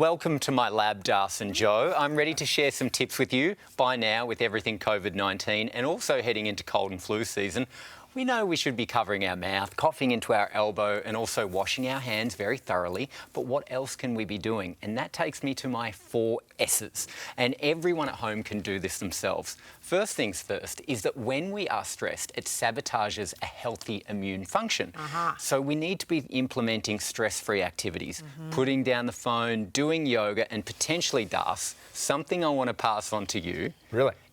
welcome to my lab, Darcy and Joe. I'm ready to share some tips with you. By now, with everything COVID-19 and also heading into cold and flu season, we know we should be covering our mouth, coughing into our elbow and also washing our hands very thoroughly. But what else can we be doing? And that takes me to my 4 S's. And everyone at home can do this themselves. First things first is that when we are stressed, it sabotages a healthy immune function. So we need to be implementing stress-free activities, putting down the phone, doing yoga, and potentially, Darcy, something I want to pass on to you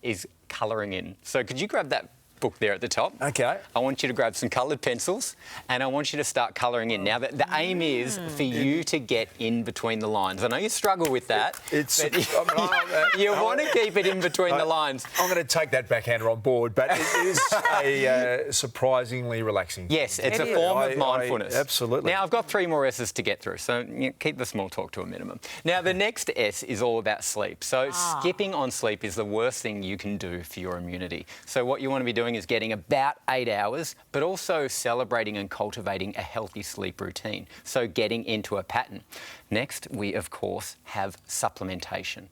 is colouring in. So could you grab that book there at the top? Okay. I want you to grab some coloured pencils and I want you to start colouring in. Now, the aim is for you to get in between the lines. I know you struggle with that. You want to keep it in between the lines. I'm going to take that backhander on board, but it is a surprisingly relaxing. Yes, it's a form of mindfulness. Absolutely. Now, I've got 3 more S's to get through, so keep the small talk to a minimum. Now, the next S is all about sleep. So skipping on sleep is the worst thing you can do for your immunity. So what you want to be doing is getting about 8 hours, but also celebrating and cultivating a healthy sleep routine. So getting into a pattern. Next, we, of course, have supplementation.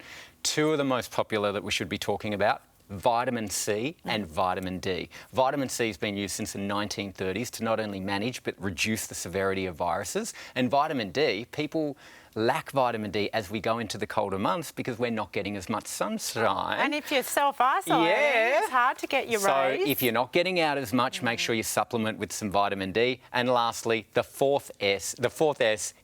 2 of the most popular that we should be talking about: vitamin C and vitamin D. Vitamin C has been used since the 1930s to not only manage but reduce the severity of viruses. And vitamin D, people lack vitamin D as we go into the colder months because we're not getting as much sunshine. And if you're self-isolating, it's hard to get your rays. So if you're not getting out as much, make sure you supplement with some vitamin D. And lastly, the fourth S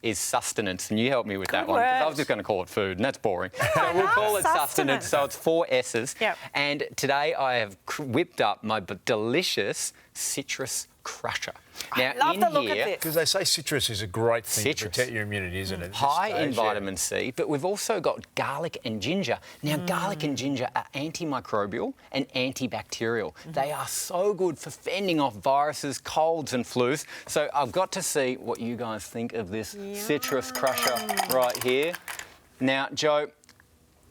is sustenance. And you help me with that one, because I was just going to call it food, and that's boring. So we'll call it sustenance. So it's 4 S's. And today I have whipped up my delicious citrus crusher. Now, I love the look of this. Because they say citrus is a great thing to protect your immunity, isn't it? High in vitamin C, but we've also got garlic and ginger. Now, garlic and ginger are antimicrobial and antibacterial. They are so good for fending off viruses, colds and flus. So I've got to see what you guys think of this citrus crusher right here. Now, Joe,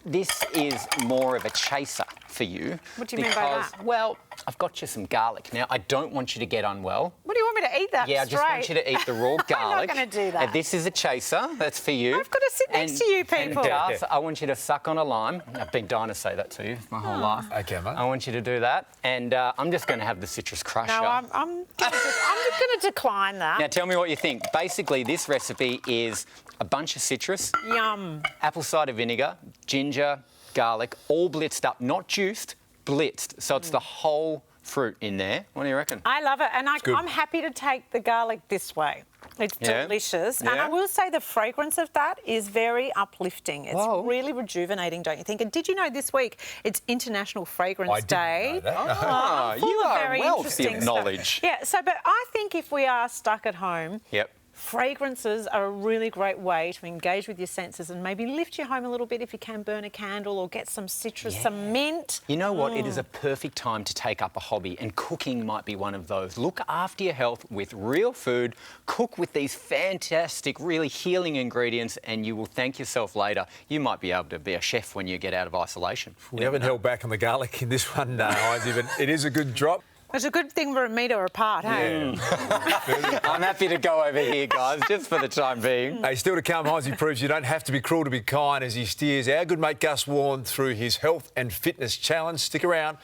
this is more of a chaser for you. What do you mean by that? Well, I've got you some garlic. Now, I don't want you to get unwell. What do you want me to eat that I just want you to eat the raw garlic. I'm not going to do that. This is a chaser. That's for you. I've got to sit next to you people. And Darcy, I want you to suck on a lime. I've been dying to say that to you my whole life. Okay, mate. I want you to do that. And I'm just going to have the citrus crusher. No, I'm going to decline that. Now, tell me what you think. Basically, this recipe is a bunch of citrus. Yum. Apple cider vinegar, ginger, garlic, all blitzed up, not juiced, blitzed. So it's the whole fruit in there. What do you reckon? I love it. And I'm happy to take the garlic this way. It's delicious. And I will say the fragrance of that is very uplifting. It's really rejuvenating, don't you think? And did you know this week it's International Fragrance Day? Know that. You are wealthy of knowledge. Yeah, but I think if we are stuck at home, fragrances are a really great way to engage with your senses and maybe lift your home a little bit if you can burn a candle or get some citrus, some mint. You know what? It is a perfect time to take up a hobby, and cooking might be one of those. Look after your health with real food. Cook with these fantastic, really healing ingredients, and you will thank yourself later. You might be able to be a chef when you get out of isolation. We haven't held back on the garlic in this one, Hines, but it is a good drop. It's a good thing we're a metre apart, hey? I'm happy to go over here, guys, just for the time being. Hey, still to come, Hines proves you don't have to be cruel to be kind as he steers our good mate Gus Warren through his health and fitness challenge. Stick around.